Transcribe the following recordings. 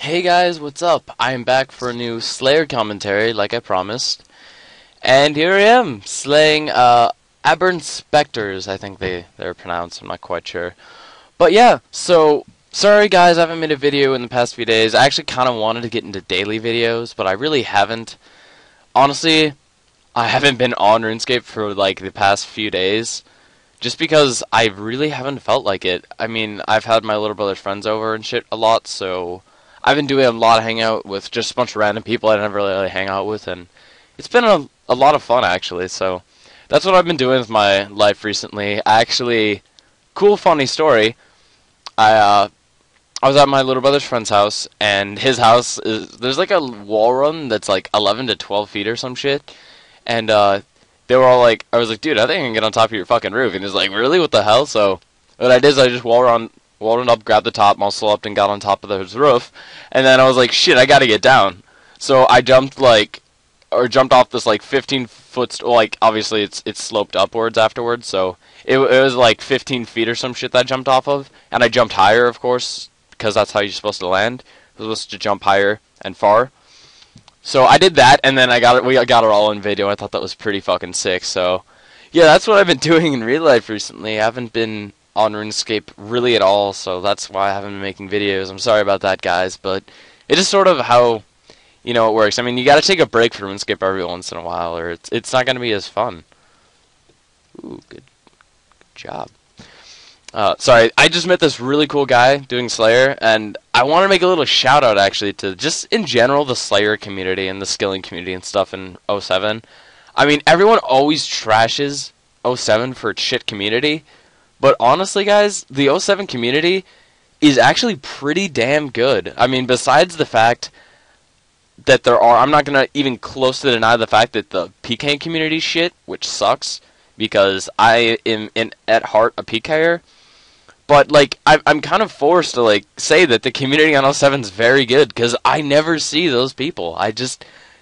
Hey guys, what's up? I am back for a new Slayer commentary, like I promised. And here I am, slaying, Aberrant Spectres, I think they're pronounced, I'm not quite sure. But yeah, so, sorry guys, I haven't made a video in the past few days. I actually kind of wanted to get into daily videos, but I really haven't. Honestly, I haven't been on RuneScape for, like, the past few days. Just because I really haven't felt like it. I mean, I've had my little brother's friends over and shit a lot, so I've been doing a lot of hangout with just a bunch of random people I never really hang out with, and it's been a lot of fun, actually, so that's what I've been doing with my life recently. Cool, funny story, I was at my little brother's friend's house, and his house there's like a wall run that's like 11 to 12 feet or some shit, and, they were all like, I was like, dude, I think I can get on top of your fucking roof. And he's like, really? What the hell? So what I did is I just walled up, grabbed the top, muscle up, and got on top of his roof. And then I was like, shit, I gotta get down. So I jumped off this like 15-foot, like obviously it's sloped upwards afterwards. So it was like 15 feet or some shit that I jumped off of. And I jumped higher, of course, because that's how you're supposed to land. You're supposed to jump higher and far. So I did that, and then we got it all in video. I thought that was pretty fucking sick. So yeah, that's what I've been doing in real life recently. I haven't been on RuneScape really at all, so that's why I haven't been making videos. I'm sorry about that, guys, but it is sort of how, it works. I mean, you gotta take a break from RuneScape every once in a while, or it's not gonna be as fun. Ooh, good job. Sorry, I just met this really cool guy doing Slayer, and I want to make a little shout out actually to just in general the Slayer community and the skilling community and stuff in 07. I mean, everyone always trashes 07 for its shit community, but honestly, guys, the 07 community is actually pretty damn good. I mean, besides the fact that I'm not gonna even close to deny the fact that the PK community shit, which sucks, because I am at heart a PKer. But, like, I'm kind of forced to, like, say that the community on 07 is very good, because I never see those people.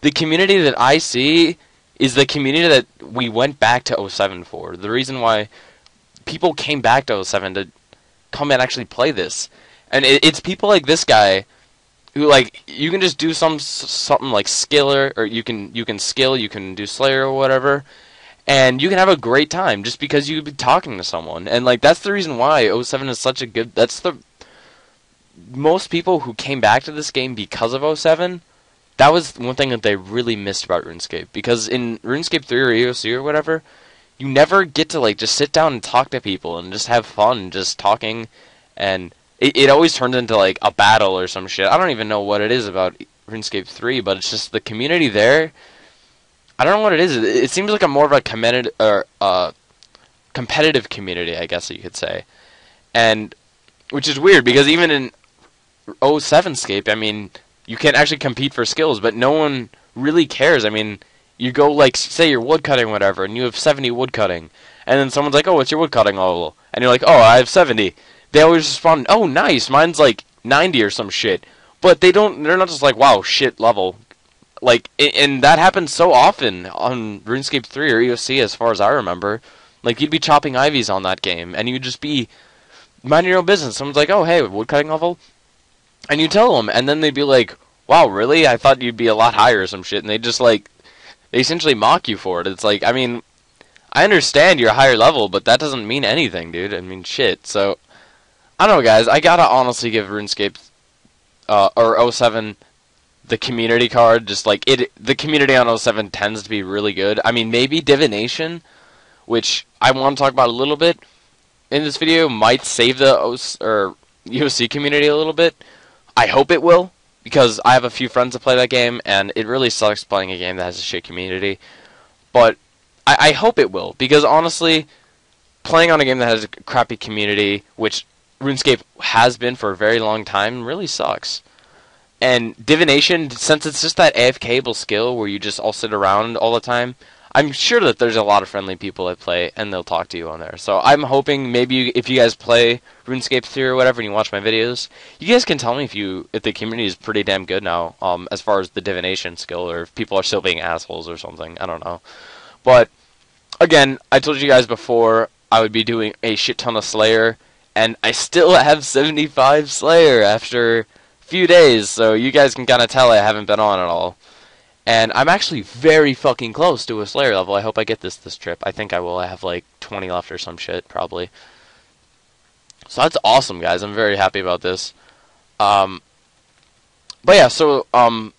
The community that I see is the community that we went back to 07 for. The reason why people came back to 07 to come and actually play this. And it's people like this guy who, like, you can just do something like Skiller, or you can skill, you can do Slayer or whatever, and you can have a great time just because you could be talking to someone. And, like, that's the reason why 07 is such a good... Most people who came back to this game because of 07, that was one thing that they really missed about RuneScape. Because in RuneScape 3 or EOC or whatever, you never get to, like, just sit down and talk to people and just have fun just talking. And it always turns into, like, a battle or some shit. I don't even know what it is about RuneScape 3, but it's just the community there... I don't know what it is. It seems like more of a competitive community, I guess you could say. And which is weird because even in 07scape, I mean, you can actually compete for skills, but no one really cares. I mean, you go like say you're woodcutting or whatever, and you have 70 woodcutting, and then someone's like, "Oh, what's your woodcutting level?" And you're like, "Oh, I have 70." They always respond, "Oh, nice. Mine's like 90 or some shit." But they're not just like, "Wow, shit level." Like, and that happens so often on RuneScape 3 or EOC as far as I remember. Like, you'd be chopping ivies on that game, and you'd just be minding your own business. Someone's like, oh, hey, woodcutting level? And you tell them, and then they'd be like, wow, really? I thought you'd be a lot higher or some shit. And they just, like, they essentially mock you for it. It's like, I mean, I understand you're a higher level, but that doesn't mean anything, dude. I mean, shit. So, I don't know, guys. I gotta honestly give RuneScape, or 07... the community card, just like the community on 07 tends to be really good. I mean, maybe Divination, which I want to talk about a little bit in this video, might save the UOC community a little bit. I hope it will, because I have a few friends that play that game, and it really sucks playing a game that has a shit community. But I hope it will, because honestly, playing on a game that has a crappy community, which RuneScape has been for a very long time, really sucks. And Divination, since it's just that AFK-able skill where you just all sit around all the time, I'm sure that there's a lot of friendly people that play, and they'll talk to you on there. So I'm hoping maybe if you guys play RuneScape 3 or whatever and you watch my videos, you guys can tell me if the community is pretty damn good now, as far as the Divination skill, or if people are still being assholes or something. I don't know. But, again, I told you guys before I would be doing a shit ton of Slayer, and I still have 75 Slayer after few days, so you guys can kind of tell I haven't been on at all. And I'm actually very fucking close to a Slayer level. I hope I get this trip. I think I will. I have like 20 left or some shit, probably. So that's awesome, guys. I'm very happy about this. But yeah, so on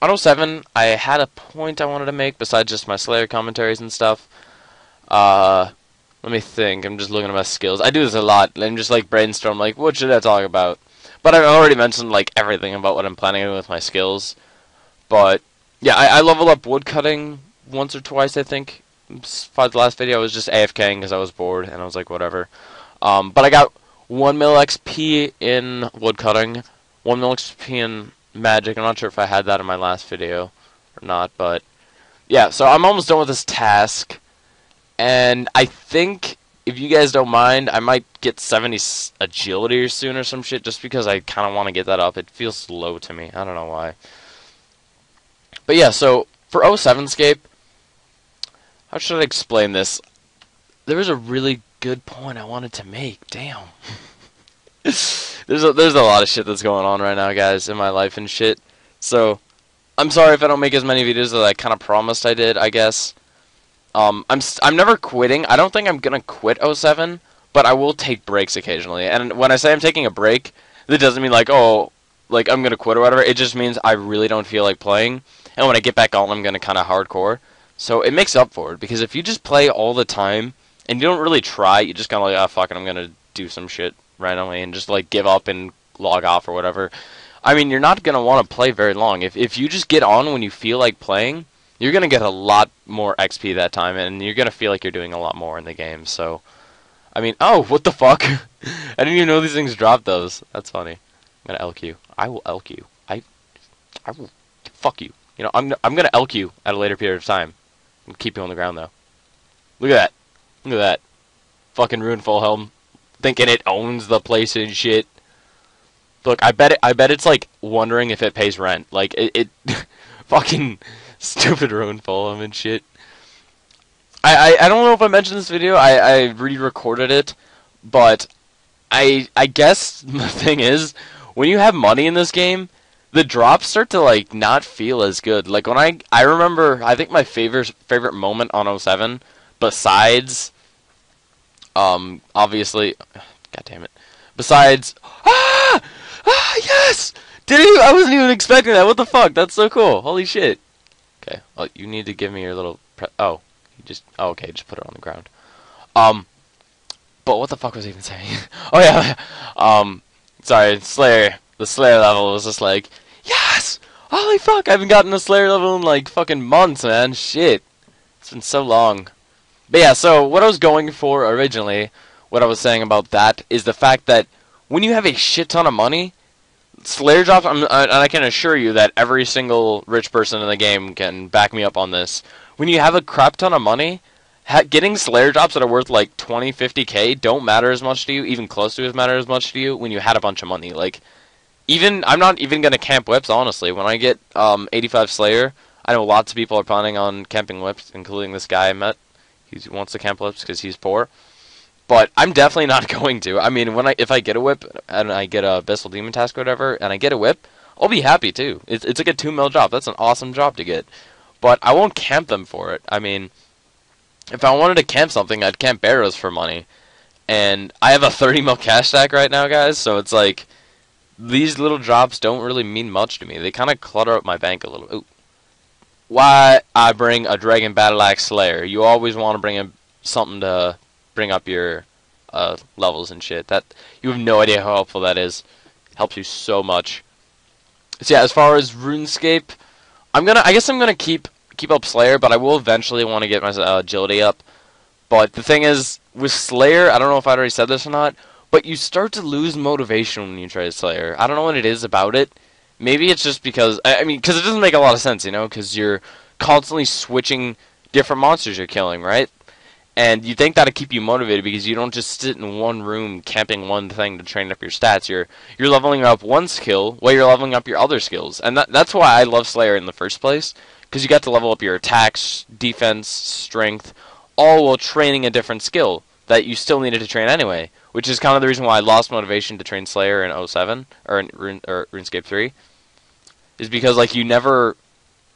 07, I had a point I wanted to make besides just my Slayer commentaries and stuff. Let me think. I'm just looking at my skills. I do this a lot. I'm just like brainstorm, like, what should I talk about? But I've already mentioned like everything about what I'm planning on with my skills. But yeah, I leveled up woodcutting once or twice, I think. For the last video, I was just AFKing because I was bored, and I was like, whatever. But I got 1 mil XP in woodcutting, 1 mil XP in magic. I'm not sure if I had that in my last video or not, but yeah, so I'm almost done with this task. And I think, if you guys don't mind, I might get 70 agility soon or some shit, just because I kind of want to get that up. It feels slow to me. I don't know why. But yeah, so for 07scape, how should I explain this? There was a really good point I wanted to make. Damn. there's a lot of shit that's going on right now, guys, in my life and shit. So I'm sorry if I don't make as many videos as I kind of promised I did, I guess. I'm never quitting. I don't think I'm gonna quit 07, but I will take breaks occasionally. And when I say I'm taking a break, that doesn't mean like, oh, like I'm gonna quit or whatever. It just means I really don't feel like playing. And when I get back on, I'm gonna kind of hardcore. So it makes up for it, because if you just play all the time and you don't really try, you just kind of like, oh fuck it, I'm gonna do some shit randomly and just like give up and log off or whatever. I mean, you're not gonna want to play very long. If you just get on when you feel like playing, you're going to get a lot more XP that time, and you're going to feel like you're doing a lot more in the game. So, I mean, oh, what the fuck? I didn't even know these things dropped those. That's funny. I'm going to elk you. I will elk you. I will fuck you. You know, I'm going to elk you at a later period of time. I'm going to keep you on the ground, though. Look at that. Look at that. Fucking Runeful Helm. Thinking it owns the place and shit. Look, I bet it's, like, wondering if it pays rent. Like, it fucking... Stupid Runeful Helm and shit. I don't know if I mentioned this video. I re-recorded it, but I guess the thing is, when you have money in this game, the drops start to like not feel as good. Like when I remember, I think my favorite moment on 07, besides obviously, god damn it, besides yes, I wasn't even expecting that. What the fuck? That's so cool. Holy shit. Okay, well, you need to give me your little oh, okay, just put it on the ground. But what the fuck was I even saying? Oh yeah, sorry, Slayer. The Slayer level was just like, yes! Holy fuck, I haven't gotten a Slayer level in like fucking months, man. Shit. It's been so long. But yeah, so what I was going for originally, what I was saying about that, is the fact that when you have a shit ton of money, Slayer drops, and I can assure you that every single rich person in the game can back me up on this. When you have a crap ton of money, getting Slayer drops that are worth like 20, 50k don't matter as much to you, even close to matter as much to you, when you had a bunch of money. Like, I'm not even going to camp whips, honestly. When I get 85 Slayer, I know lots of people are planning on camping whips, including this guy I met. He wants to camp whips because he's poor. But I'm definitely not going to. I mean, if I get a whip, and I get a Abyssal Demon task or whatever, and I get a whip, I'll be happy too. It's like a 2 mil job. That's an awesome job to get. But I won't camp them for it. I mean, if I wanted to camp something, I'd camp Barrows for money. And I have a 30 mil cash stack right now, guys, so it's like, these little drops don't really mean much to me. They kind of clutter up my bank a little. Ooh. Why I bring a Dragon Battle Axe Slayer? You always want to bring something to bring up your levels and shit. That you have no idea how helpful that is. Helps you so much. So yeah, as far as RuneScape, I guess I'm gonna keep up Slayer, but I will eventually want to get my agility up. But the thing is, with Slayer, I don't know if I already said this or not, but you start to lose motivation when you try Slayer. I don't know what it is about it. Maybe it's just because, because it doesn't make a lot of sense, you know, because you're constantly switching different monsters you're killing, right? And you think that'll keep you motivated because you don't just sit in one room camping one thing to train up your stats. You're leveling up one skill while you're leveling up your other skills. And that's why I love Slayer in the first place, because you got to level up your attacks, defense, strength, all while training a different skill that you still needed to train anyway. which is kind of the reason why I lost motivation to train Slayer in 07 or in RuneScape 3, is because like you never.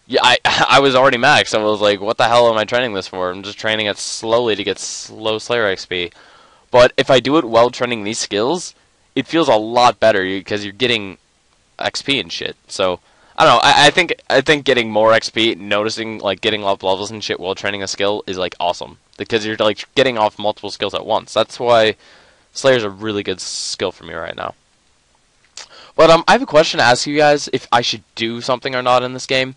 Yeah, I was already maxed. I was like, what the hell am I training this for? I'm just training it slowly to get slow Slayer XP. But if I do it while training these skills, it feels a lot better because you're getting XP and shit. So I don't know. I think getting more XP, noticing like getting up levels and shit while training a skill is like awesome because you're like getting off multiple skills at once. That's why Slayer's a really good skill for me right now. But I have a question to ask you guys if I should do something or not in this game.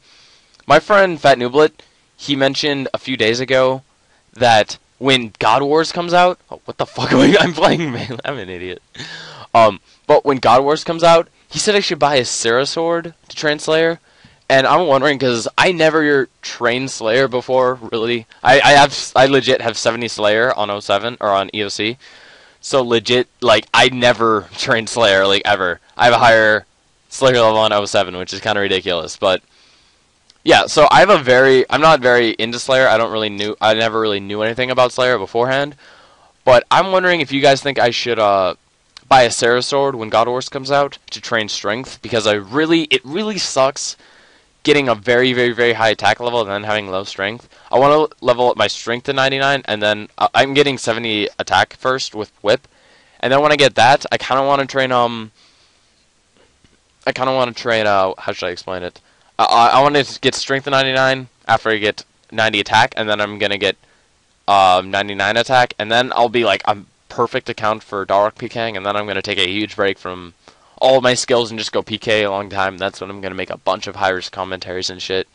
My friend Fat Nooblet, he mentioned a few days ago that when God Wars comes out, oh, what the fuck am I'm playing, man? I'm an idiot. But when God Wars comes out, he said I should buy a Sarah sword to train Slayer, and I'm wondering because I never trained Slayer before, really. I legit have 70 Slayer on 07 or on EOC, so legit like I never trained Slayer like ever. I have a higher Slayer level on 07, which is kind of ridiculous, but. Yeah, so I'm not very into Slayer. I never really knew anything about Slayer beforehand. But I'm wondering if you guys think I should buy a Sarah sword when God Wars comes out to train strength, because it really sucks getting a very, very, very high attack level and then having low strength. I want to level up my strength to 99, and then I'm getting 70 attack first with whip. And then when I get that, I kind of want to train how should I explain it? I want to get strength to 99 after I get 90 attack, and then I'm going to get 99 attack, and then I'll be like a perfect account for Dark PKing, and then I'm going to take a huge break from all of my skills and just go PK a long time. That's when I'm going to make a bunch of high-risk commentaries and shit.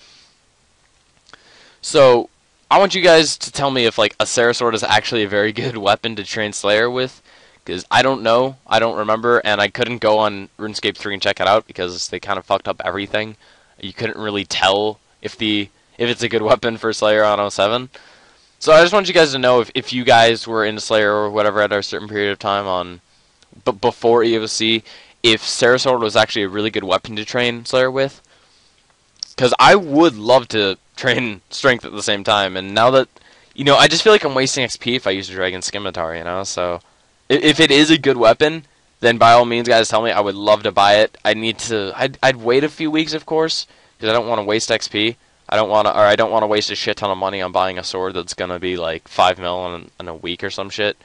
So, I want you guys to tell me if like a Sarah sword is actually a very good weapon to train Slayer with, because I don't know, I don't remember, and I couldn't go on RuneScape 3 and check it out because they kind of fucked up everything. You couldn't really tell if it's a good weapon for Slayer on 07. So I just want you guys to know if you guys were into Slayer or whatever at a certain period of time before EOC, if Sarah Sword was actually a really good weapon to train Slayer with. Because I would love to train Strength at the same time, and now that, I just feel like I'm wasting XP if I use a Dragon Scimitar, so if it is a good weapon, then by all means, guys, tell me. I would love to buy it. I'd wait a few weeks, of course, because I don't want to waste XP. I don't want to waste a shit ton of money on buying a sword that's gonna be like 5 mil in a week or some shit.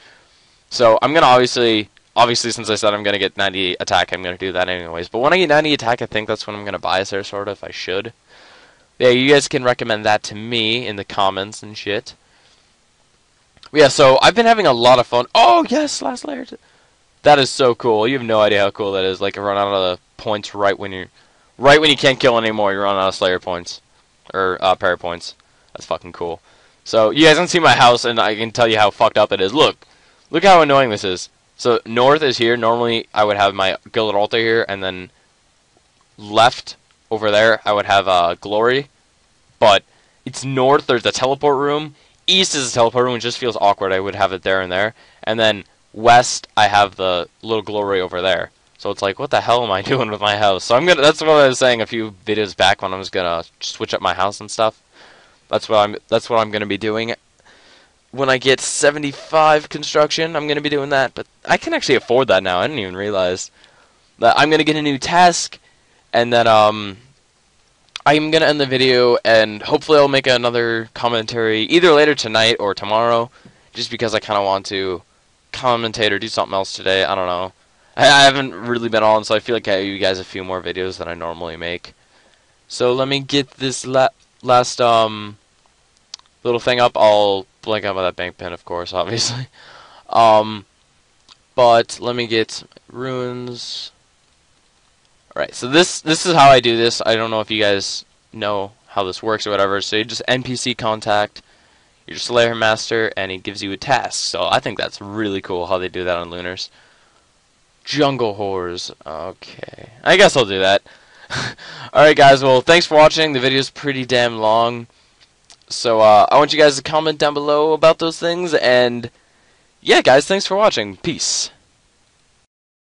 So I'm gonna obviously, since I said I'm gonna get 90 attack, I'm gonna do that anyways. But when I get 90 attack, I think that's when I'm gonna buy a Sarah sword if I should. Yeah, you guys can recommend that to me in the comments and shit. Yeah, so I've been having a lot of fun. Oh yes, last layer. That is so cool. You have no idea how cool that is. Like, I run out of the points right when you can't kill anymore. You run out of Slayer points or parry points. That's fucking cool. So you guys can see my house, and I can tell you how fucked up it is. Look how annoying this is. So north is here. Normally I would have my Gilded Altar here, and then left over there I would have Glory. But it's north. There's a teleport room. East is a teleport room. It just feels awkward. I would have it there and there, and then west, I have the little Glory over there. So it's like, what the hell am I doing with my house? So that's what I was saying a few videos back when I was gonna switch up my house and stuff. That's what I'm gonna be doing. When I get 75 construction, I'm gonna be doing that. But I can actually afford that now. I didn't even realize that I'm gonna get a new task, and then I'm gonna end the video, and hopefully I'll make another commentary either later tonight or tomorrow, just because I kind of want to commentate or do something else today. I don't know. I haven't really been on, so I feel like I owe you guys a few more videos than I normally make. So let me get this last little thing up. I'll blank out by that bank pin, of course, obviously. But let me get runes. Alright, so this is how I do this. I don't know if you guys know how this works or whatever. So you just NPC contact your Slayer Master, and he gives you a task. So I think that's really cool how they do that on Lunars. Jungle Whores. Okay. I guess I'll do that. Alright guys, well thanks for watching. The video's pretty damn long. So I want you guys to comment down below about those things, and yeah guys, thanks for watching. Peace.